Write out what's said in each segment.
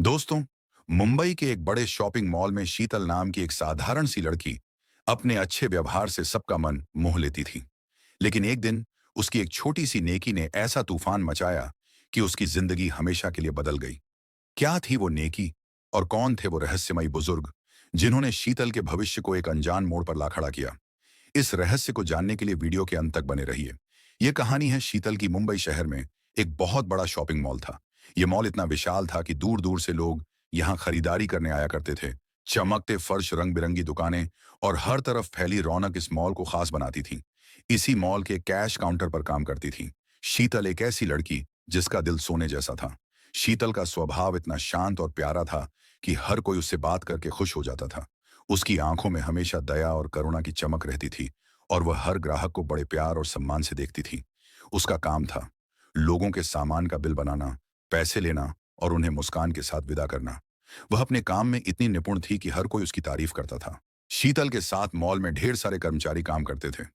दोस्तों, मुंबई के एक बड़े शॉपिंग मॉल में शीतल नाम की एक साधारण सी लड़की अपने अच्छे व्यवहार से सबका मन मोह लेती थी। लेकिन एक दिन उसकी एक छोटी सी नेकी ने ऐसा तूफान मचाया कि उसकी जिंदगी हमेशा के लिए बदल गई। क्या थी वो नेकी और कौन थे वो रहस्यमयी बुजुर्ग जिन्होंने शीतल के भविष्य को एक अनजान मोड़ पर ला खड़ा किया? इस रहस्य को जानने के लिए वीडियो के अंत तक बने रहिए। यह कहानी है शीतल की। मुंबई शहर में एक बहुत बड़ा शॉपिंग मॉल था। यह मॉल इतना विशाल था कि दूर दूर से लोग यहाँ खरीदारी करने आया करते थे। चमकते फर्श, रंग बिरंगी दुकानें और हर तरफ फैली रौनक इस मॉल को खास बनाती थी। इसी मॉल के कैश काउंटर पर काम करती थी शीतल, एक ऐसी लड़की जिसका दिल सोने जैसा था। शीतल का स्वभाव इतना शांत और प्यारा था कि हर कोई उससे बात करके खुश हो जाता था। उसकी आंखों में हमेशा दया और करुणा की चमक रहती थी और वह हर ग्राहक को बड़े प्यार और सम्मान से देखती थी। उसका काम था लोगों के सामान का बिल बनाना, पैसे लेना और उन्हें मुस्कान के साथ विदा करना। वह अपने काम में इतनी निपुण थी कि हर कोई उसकी तारीफ करता था। शीतल के साथ मॉल में ढेर सारे कर्मचारी काम करते थे।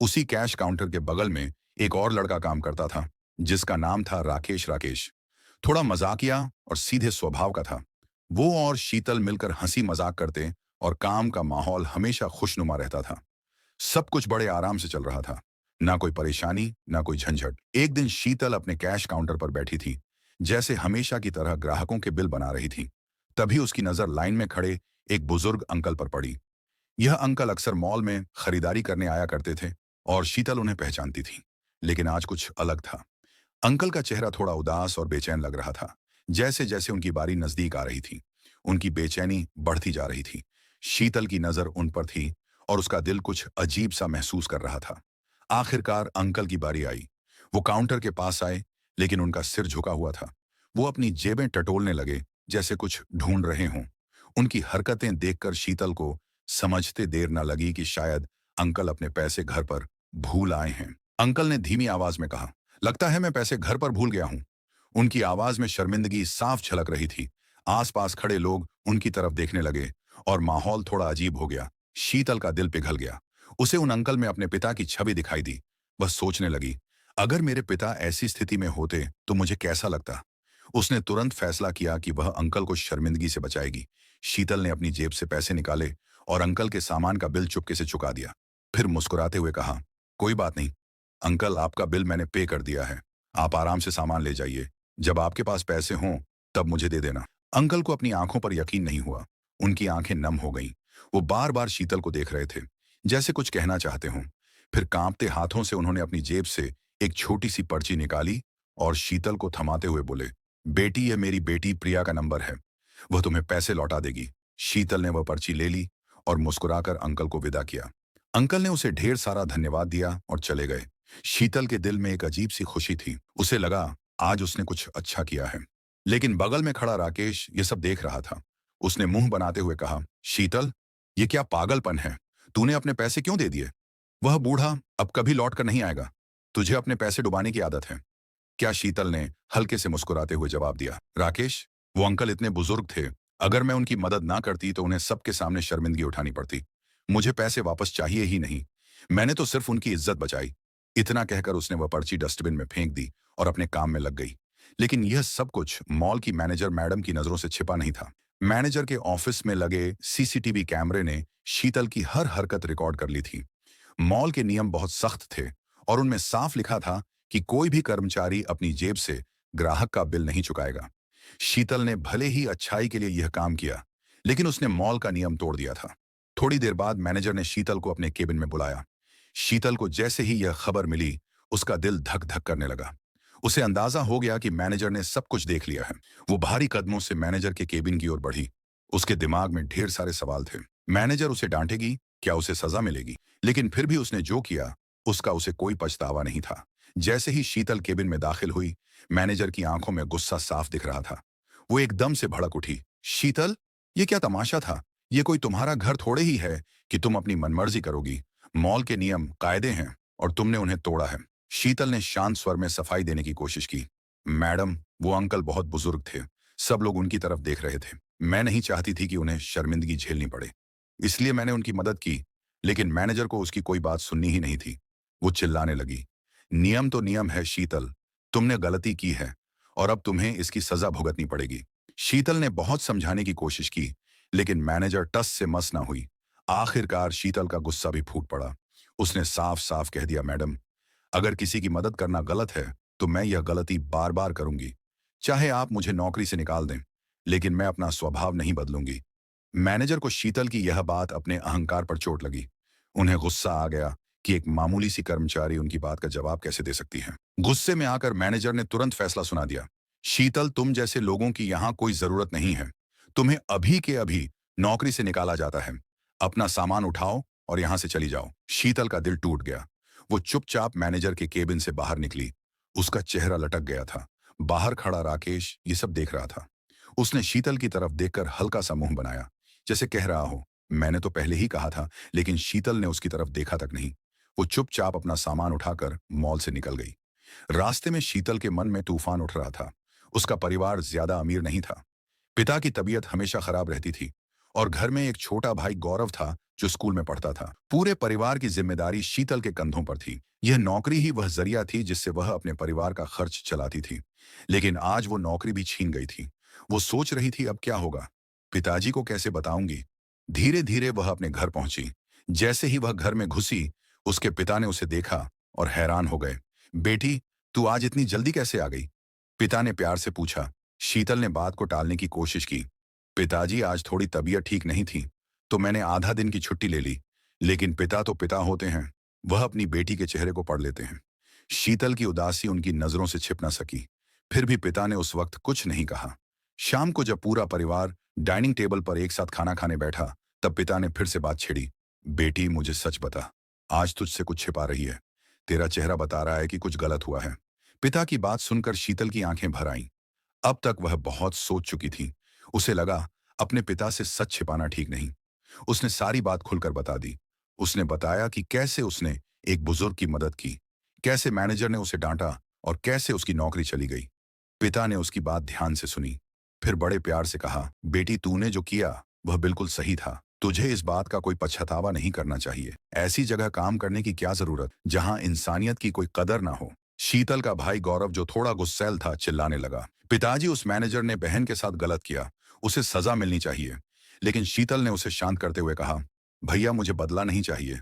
उसी कैश काउंटर के बगल में एक और लड़का काम करता था जिसका नाम था राकेश। राकेश थोड़ा मजाकिया और सीधे स्वभाव का था। वो और शीतल मिलकर हंसी मजाक करते और काम का माहौल हमेशा खुशनुमा रहता था। सब कुछ बड़े आराम से चल रहा था। ना कोई परेशानी, ना कोई झंझट। एक दिन शीतल अपने कैश काउंटर पर बैठी थी, जैसे हमेशा की तरह ग्राहकों के बिल बना रही थी। तभी उसकी नजर लाइन में खड़े एक बुजुर्ग अंकल पर पड़ी। यह अंकल अक्सर मॉल में खरीदारी करने आया करते थे और शीतल उन्हें पहचानती थी। लेकिन आज कुछ अलग था। अंकल का चेहरा थोड़ा उदास और बेचैन लग रहा था। जैसे जैसे उनकी बारी नजदीक आ रही थी, उनकी बेचैनी बढ़ती जा रही थी। शीतल की नजर उन पर थी और उसका दिल कुछ अजीब सा महसूस कर रहा था। आखिरकार अंकल की बारी आई। वो काउंटर के पास आए, लेकिन उनका सिर झुका हुआ था। वो अपनी जेबें टटोलने लगे, जैसे कुछ ढूंढ रहे हों। उनकी हरकतें देखकर शीतल को समझते देर न लगी कि शायद अंकल अपने पैसे घर पर भूल आए हैं। अंकल ने धीमी आवाज में कहा, लगता है मैं पैसे घर पर भूल गया हूं। उनकी आवाज में शर्मिंदगी साफ झलक रही थी। आसपास खड़े लोग उनकी तरफ देखने लगे और माहौल थोड़ा अजीब हो गया। शीतल का दिल पिघल गया। उसे उन अंकल में अपने पिता की छवि दिखाई दी। वह सोचने लगी, अगर मेरे पिता ऐसी स्थिति में होते तो मुझे कैसा लगता। उसने तुरंत फैसला किया कि वह अंकल को शर्मिंदगी से बचाएगी। शीतल ने अपनी जेब से पैसे निकाले और अंकल के सामान का बिल चुपके से चुका दिया। फिर मुस्कुराते हुए कहा, कोई बात नहीं अंकल, आपका बिल मैंने पे कर दिया है। आप आराम से सामान ले जाइए। जब आपके पास पैसे हों तब मुझे दे देना। अंकल को अपनी आंखों पर यकीन नहीं हुआ। उनकी आंखें नम हो गईं। वो बार बार शीतल को देख रहे थे, जैसे कुछ कहना चाहते हों। फिर कांपते हाथों से उन्होंने अपनी जेब से एक छोटी सी पर्ची निकाली और शीतल को थमाते हुए बोले, बेटी, ये मेरी बेटी प्रिया का नंबर है। वह तुम्हें पैसे लौटा देगी। शीतल ने वह पर्ची ले ली और मुस्कुराकर अंकल को विदा किया। अंकल ने उसे ढेर सारा धन्यवाद दिया और चले गए। शीतल के दिल में एक अजीब सी खुशी थी। उसे लगा आज उसने कुछ अच्छा किया है। लेकिन बगल में खड़ा राकेश ये सब देख रहा था। उसने मुंह बनाते हुए कहा, शीतल, ये क्या पागलपन है? तूने अपने पैसे क्यों दे दिए? वह बूढ़ा अब कभी लौट कर नहीं आएगा। तुझे अपने पैसे डुबाने की आदत है क्या? शीतल ने हल्के से मुस्कुराते हुए जवाब दिया। राकेश, वो अंकल इतने बुजुर्ग थे। अगर मैं उनकी मदद ना करती तो उन्हें सबके सामने शर्मिंदगी उठानी पड़ती। मुझे पैसे वापस चाहिए ही नहीं। मैंने तो सिर्फ उनकी इज्जत बचाई। इतना कहकर उसने वह पर्ची डस्टबिन में फेंक दी और अपने काम में लग गई। लेकिन यह सब कुछ मॉल की मैनेजर मैडम की नजरों से छिपा नहीं था। मैनेजर के ऑफिस में लगे सीसीटीवी कैमरे ने शीतल की हर हरकत रिकॉर्ड कर ली थी। मॉल के नियम बहुत सख्त थे और उनमें साफ लिखा था कि कोई भी कर्मचारी अपनी जेब से ग्राहक का बिल नहीं चुकाएगा। शीतल ने भले ही अच्छाई के लिए यह काम किया, लेकिन उसने मॉल का नियम तोड़ दिया था। थोड़ी देर बाद मैनेजर ने शीतल को अपने केबिन में बुलाया। शीतल को जैसे ही यह खबर मिली, उसका दिल धक धक करने लगा। उसे अंदाजा हो गया कि मैनेजर ने सब कुछ देख लिया है। वो भारी कदमों से मैनेजर के केबिन की ओर बढ़ी। उसके दिमाग में ढेर सारे सवाल थे। मैनेजर उसे डांटेगी, क्या उसे सजा मिलेगी? लेकिन फिर भी उसने जो किया उसका उसे कोई पछतावा नहीं था। जैसे ही शीतल केबिन में दाखिल हुई, मैनेजर की आंखों में गुस्सा साफ दिख रहा था। वो एकदम से भड़क उठी। शीतल, ये क्या तमाशा था? ये कोई तुम्हारा घर थोड़े ही है कि तुम अपनी मनमर्जी करोगी। मॉल के नियम कायदे हैं और तुमने उन्हें तोड़ा है। शीतल ने शांत स्वर में सफाई देने की कोशिश की। मैडम, वो अंकल बहुत बुजुर्ग थे। सब लोग उनकी तरफ देख रहे थे। मैं नहीं चाहती थी कि उन्हें शर्मिंदगी झेलनी पड़े, इसलिए मैंने उनकी मदद की। लेकिन मैनेजर को उसकी कोई बात सुननी ही नहीं थी। वो चिल्लाने लगी, नियम तो नियम है शीतल, तुमने गलती की है और अब तुम्हें इसकी सजा भुगतनी पड़ेगी। शीतल ने बहुत समझाने की कोशिश की, लेकिन मैनेजर टस से मस ना हुई। आखिरकार शीतल का गुस्सा भी फूट पड़ा। उसने साफ साफ कह दिया, मैडम, अगर किसी की मदद करना गलत है, तो मैं यह गलती बार बार करूंगी। चाहे आप मुझे नौकरी से निकाल दें, लेकिन मैं अपना स्वभाव नहीं बदलूंगी। मैनेजर को शीतल की यह बात अपने अहंकार पर चोट लगी। उन्हें गुस्सा आ गया कि एक मामूली सी कर्मचारी उनकी बात का जवाब कैसे दे सकती है। गुस्से में आकर मैनेजर ने तुरंत फैसला सुना दिया, शीतल, तुम जैसे लोगों की यहाँ कोई जरूरत नहीं है। तुम्हें अभी के अभी नौकरी से निकाला जाता है। अपना सामान उठाओ और यहाँ से चली जाओ। शीतल का दिल टूट गया। वो चुपचाप मैनेजर के केबिन से बाहर निकली। उसका चेहरा लटक गया था। बाहर खड़ा राकेश ये सब देख रहा था। उसने शीतल की तरफ देखकर हल्का सा मुंह बनाया, जैसे कह रहा हो, मैंने तो पहले ही कहा था। लेकिन शीतल ने उसकी तरफ देखा तक नहीं। वो चुपचाप अपना सामान उठाकर मॉल से निकल गई। रास्ते में शीतल के मन में तूफान उठ रहा था। उसका परिवार ज्यादा अमीर नहीं था। पिता की तबीयत हमेशा खराब रहती थी और घर में एक छोटा भाई गौरव था जो स्कूल में पढ़ता था। पूरे परिवार की जिम्मेदारी शीतल के कंधों पर थी। यह नौकरी ही वह जरिया थी जिससे वह अपने परिवार का खर्च चलाती थी। लेकिन आज वो नौकरी भी छीन गई थी। वो सोच रही थी, अब क्या होगा? पिताजी को कैसे बताऊंगी? धीरे धीरे वह अपने घर पहुंची। जैसे ही वह घर में घुसी, उसके पिता ने उसे देखा और हैरान हो गए। बेटी, तू आज इतनी जल्दी कैसे आ गई? पिता ने प्यार से पूछा। शीतल ने बात को टालने की कोशिश की। पिताजी, आज थोड़ी तबीयत ठीक नहीं थी, तो मैंने आधा दिन की छुट्टी ले ली। लेकिन पिता तो पिता होते हैं, वह अपनी बेटी के चेहरे को पढ़ लेते हैं। शीतल की उदासी उनकी नजरों से छिप न सकी। फिर भी पिता ने उस वक्त कुछ नहीं कहा। शाम को जब पूरा परिवार डाइनिंग टेबल पर एक साथ खाना खाने बैठा, तब पिता ने फिर से बात छेड़ी। बेटी, मुझे सच बता, आज तुझसे कुछ छिपा रही है। तेरा चेहरा बता रहा है कि कुछ गलत हुआ है। पिता की बात सुनकर शीतल की आंखें भर आईं। अब तक वह बहुत सोच चुकी थी। उसे लगा अपने पिता से सच छिपाना ठीक नहीं। उसने सारी बात खुलकर बता दी। उसने बताया कि कैसे उसने एक बुजुर्ग की मदद की, कैसे मैनेजर ने उसे डांटा और कैसे उसकी नौकरी चली गई। पिता ने उसकी बात ध्यान से सुनी, फिर बड़े प्यार से कहा, बेटी, तूने जो किया वह बिल्कुल सही था। तुझे इस बात का कोई पछतावा नहीं करना चाहिए। ऐसी जगह काम करने की क्या जरूरत जहां इंसानियत की कोई कदर ना हो। शीतल का भाई गौरव, जो थोड़ा गुस्सैल था, चिल्लाने लगा, पिताजी, उस मैनेजर ने बहन के साथ गलत किया, उसे सजा मिलनी चाहिए। लेकिन शीतल ने उसे शांत करते हुए कहा, भैया, मुझे बदला नहीं चाहिए।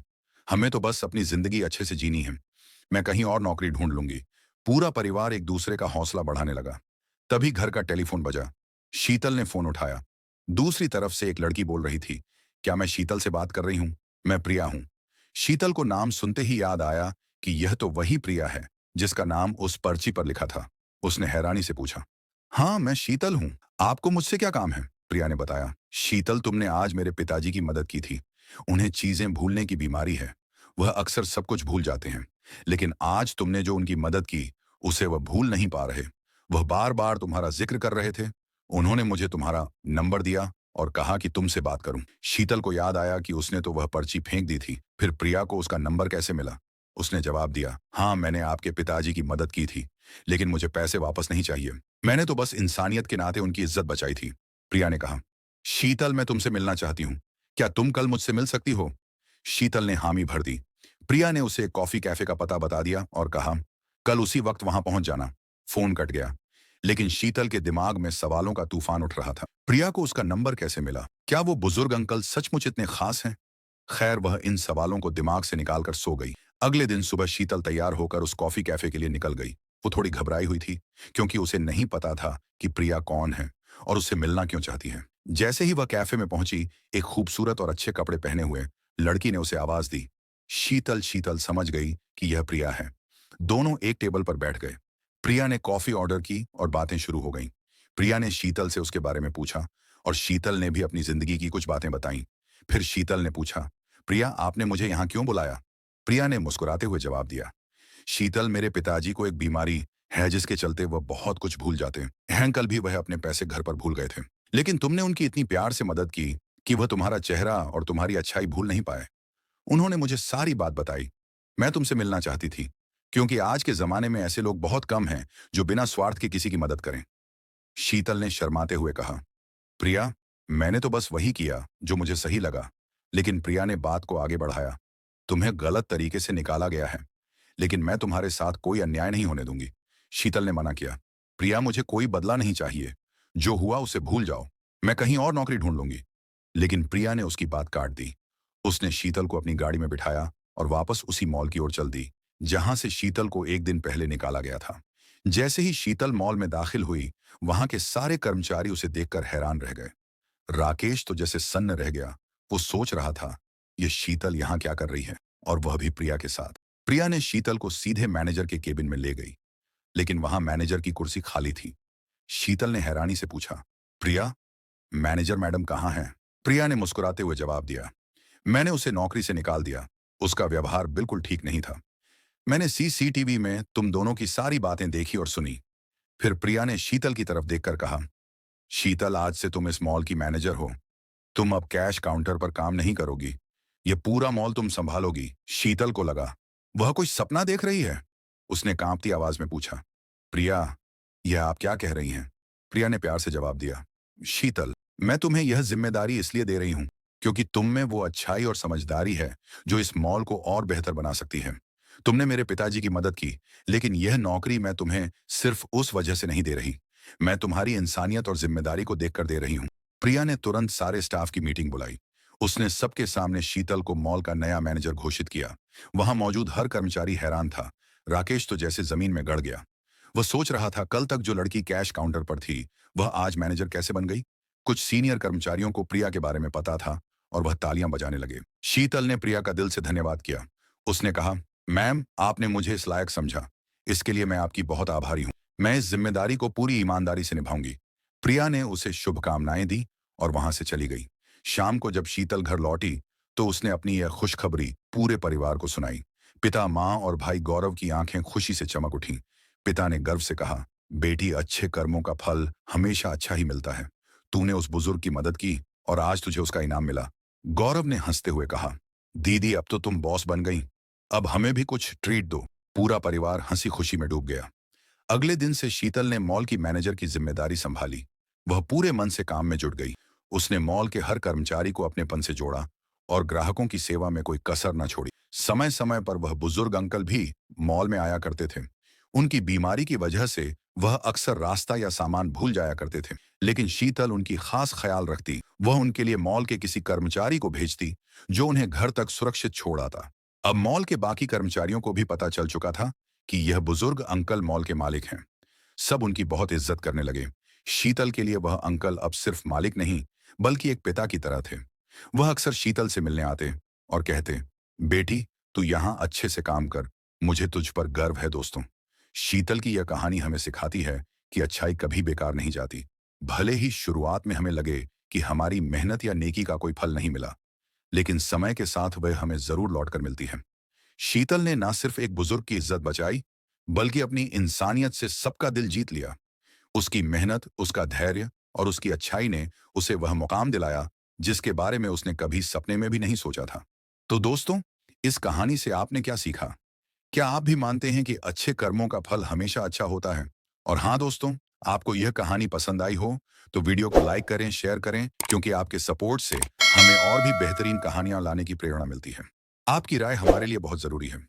हमें तो बस अपनी जिंदगी अच्छे से जीनी है। मैं कहीं और नौकरी ढूंढ लूंगी। पूरा परिवार एक दूसरे का हौसला बढ़ाने लगा। तभी घर का टेलीफोन बजा। शीतल ने फोन उठाया। दूसरी तरफ से एक लड़की बोल रही थी, क्या मैं शीतल से बात कर रही हूँ? मैं प्रिया हूँ। शीतल को नाम सुनते ही याद आया कि यह तो वही प्रिया है जिसका नाम उस पर्ची पर लिखा था। उसने हैरानी से पूछा, हाँ, मैं शीतल हूँ। आपको मुझसे क्या काम है? प्रिया ने बताया, शीतल, तुमने आज मेरे पिताजी की मदद की थी। उन्हें चीजें भूलने की बीमारी है। वह अक्सर सब कुछ भूल जाते हैं। लेकिन आज तुमने जो उनकी मदद की, उसे वह भूल नहीं पा रहे। वह बार बार तुम्हारा जिक्र कर रहे थे। उन्होंने मुझे तुम्हारा नंबर दिया और कहा कि तुमसे बात करूं। शीतल को याद आया कि उसने तो वह पर्ची फेंक दी थी। फिर प्रिया को उसका नंबर कैसे मिला? उसने जवाब दिया, हाँ, मैंने आपके पिताजी की मदद की थी, लेकिन मुझे पैसे वापस नहीं चाहिए। मैंने तो बस इंसानियत के नाते उनकी इज्जत बचाई थी। प्रिया ने कहा, शीतल, मैं तुमसे मिलना चाहती हूँ। क्या तुम कल मुझसे मिल सकती हो? शीतल ने हामी भर दी। प्रिया ने उसे एक कॉफी कैफे का पता बता दिया और कहा, कल उसी वक्त वहां पहुंच जाना। फोन कट गया। लेकिन शीतल के दिमाग में सवालों का तूफान उठ रहा था। प्रिया को उसका नंबर कैसे मिला? क्या वो बुजुर्ग अंकल सचमुच इतने खास हैं? खैर, वह इन सवालों को दिमाग से निकालकर सो गई। अगले दिन सुबह शीतल तैयार होकर उस कॉफी कैफे के लिए निकल गई। वो थोड़ी घबराई हुई थी, क्योंकि उसे नहीं पता था कि प्रिया कौन है और उससे मिलना क्यों चाहती है। जैसे ही वह कैफे में पहुंची, एक खूबसूरत और अच्छे कपड़े पहने हुए लड़की ने उसे आवाज दी। शीतल शीतल समझ गई कि यह प्रिया है। दोनों एक टेबल पर बैठ गए। प्रिया ने कॉफी ऑर्डर की और बातें शुरू हो गईं। प्रिया ने शीतल से उसके बारे में पूछा और शीतल ने भी अपनी जिंदगी की कुछ बातें बताईं। फिर शीतल ने पूछा, प्रिया, आपने मुझे यहाँ क्यों बुलाया? प्रिया ने मुस्कुराते हुए जवाब दिया, शीतल, मेरे पिताजी को एक बीमारी है जिसके चलते वह बहुत कुछ भूल जाते हैं। अंकल भी वह अपने पैसे घर पर भूल गए थे। लेकिन तुमने उनकी इतनी प्यार से मदद की कि वह तुम्हारा चेहरा और तुम्हारी अच्छाई भूल नहीं पाए। उन्होंने मुझे सारी बात बताई। मैं तुमसे मिलना चाहती थी, क्योंकि आज के जमाने में ऐसे लोग बहुत कम हैं जो बिना स्वार्थ के किसी की मदद करें। शीतल ने शर्माते हुए कहा, प्रिया, मैंने तो बस वही किया जो मुझे सही लगा। लेकिन प्रिया ने बात को आगे बढ़ाया, तुम्हें गलत तरीके से निकाला गया है, लेकिन मैं तुम्हारे साथ कोई अन्याय नहीं होने दूंगी। शीतल ने मना किया, प्रिया, मुझे कोई बदला नहीं चाहिए। जो हुआ उसे भूल जाओ, मैं कहीं और नौकरी ढूंढ लूंगी। लेकिन प्रिया ने उसकी बात काट दी। उसने शीतल को अपनी गाड़ी में बिठाया और वापस उसी मॉल की ओर चल दी, जहां से शीतल को एक दिन पहले निकाला गया था। जैसे ही शीतल मॉल में दाखिल हुई, वहां के सारे कर्मचारी उसे देखकर हैरान रह गए। राकेश तो जैसे सन्न रह गया। वो सोच रहा था, ये शीतल यहाँ क्या कर रही है, और वह भी प्रिया के साथ। प्रिया ने शीतल को सीधे मैनेजर के केबिन में ले गई, लेकिन वहां मैनेजर की कुर्सी खाली थी। शीतल ने हैरानी से पूछा, प्रिया, मैनेजर मैडम कहाँ हैं? प्रिया ने मुस्कुराते हुए जवाब दिया, मैंने उसे नौकरी से निकाल दिया। उसका व्यवहार बिल्कुल ठीक नहीं था। मैंने सीसीटीवी में तुम दोनों की सारी बातें देखी और सुनी। फिर प्रिया ने शीतल की तरफ देखकर कहा, शीतल, आज से तुम इस मॉल की मैनेजर हो। तुम अब कैश काउंटर पर काम नहीं करोगी। ये पूरा मॉल तुम संभालोगी। शीतल को लगा, वह कोई सपना देख रही है। उसने कांपती आवाज में पूछा, प्रिया, यह आप क्या कह रही हैं? प्रिया ने प्यार से जवाब दिया, शीतल, मैं तुम्हें यह जिम्मेदारी इसलिए दे रही हूं क्योंकि तुम में वो अच्छाई और समझदारी है जो इस मॉल को और बेहतर बना सकती है। तुमने मेरे पिताजी की मदद की, लेकिन यह नौकरी मैं तुम्हें सिर्फ उस वजह से नहीं दे रही। मैं तुम्हारी इंसानियत और जिम्मेदारी को देखकर दे रही हूँ। प्रिया ने तुरंत सारे स्टाफ की मीटिंग बुलाई। उसने सबके सामने शीतल को मॉल का नया मैनेजर घोषित किया। वहां मौजूद हर कर्मचारी हैरान था। राकेश तो जैसे जमीन में गड़ गया। वह सोच रहा था, कल तक जो लड़की कैश काउंटर पर थी, वह आज मैनेजर कैसे बन गई? कुछ सीनियर कर्मचारियों को प्रिया के बारे में पता था और वह तालियां बजाने लगे। शीतल ने प्रिया का दिल से धन्यवाद किया। उसने कहा, मैम, आपने मुझे इस लायक समझा। इसके लिए मैं आपकी बहुत आभारी हूँ। मैं इस जिम्मेदारी को पूरी ईमानदारी से निभाऊंगी। प्रिया ने उसे शुभकामनाएं दी और वहां से चली गई। शाम को जब शीतल घर लौटी, तो उसने अपनी यह खुशखबरी पूरे परिवार को सुनाई। पिता, माँ और भाई गौरव की आंखें खुशी से चमक उठीं। पिता ने गर्व से कहा, बेटी, अच्छे कर्मों का फल हमेशा अच्छा ही मिलता है। तूने उस बुजुर्ग की मदद की और आज तुझे उसका इनाम मिला। गौरव ने हंसते हुए कहा, दीदी, अब तो तुम बॉस बन गई। अब हमें भी कुछ ट्रीट दो। पूरा परिवार हंसी खुशी में डूब गया। अगले दिन से शीतल ने मॉल की मैनेजर की जिम्मेदारी संभाली। वह पूरे मन से काम में जुट गई। उसने मॉल के हर कर्मचारी को अपनेपन से जोड़ा और ग्राहकों की सेवा में कोई कसर न छोड़ी। समय समय पर वह बुजुर्ग अंकल भी मॉल में आया करते थे। उनकी बीमारी की वजह से वह अक्सर रास्ता या सामान भूल जाया करते थे, लेकिन शीतल उनकी खास ख्याल रखती। वह उनके लिए मॉल के किसी कर्मचारी को भेजती जो उन्हें घर तक सुरक्षित छोड़ आता। अब मॉल के बाकी कर्मचारियों को भी पता चल चुका था कि यह बुजुर्ग अंकल मॉल के मालिक हैं। सब उनकी बहुत इज्जत करने लगे। शीतल के लिए वह अंकल अब सिर्फ मालिक नहीं, बल्कि एक पिता की तरह थे। वह अक्सर शीतल से मिलने आते और कहते, बेटी, तू यहाँ अच्छे से काम कर। मुझे तुझ पर गर्व है। दोस्तों, शीतल की यह कहानी हमें सिखाती है कि अच्छाई कभी बेकार नहीं जाती। भले ही शुरुआत में हमें लगे कि हमारी मेहनत या नेकी का कोई फल नहीं मिला, लेकिन समय के साथ वह हमें जरूर लौटकर मिलती है। शीतल ने ना सिर्फ एक बुजुर्ग की इज्जत बचाई, बल्कि अपनी इंसानियत से सबका दिल जीत लिया। उसकी मेहनत, उसका धैर्य और उसकी अच्छाई ने उसे वह मुकाम दिलाया जिसके बारे में उसने कभी सपने में भी नहीं सोचा था। तो दोस्तों, इस कहानी से आपने क्या सीखा? क्या आप भी मानते हैं कि अच्छे कर्मों का फल हमेशा अच्छा होता है? और हाँ दोस्तों, आपको यह कहानी पसंद आई हो तो वीडियो को लाइक करें, शेयर करें, क्योंकि आपके सपोर्ट से हमें और भी बेहतरीन कहानियां लाने की प्रेरणा मिलती है। आपकी राय हमारे लिए बहुत जरूरी है।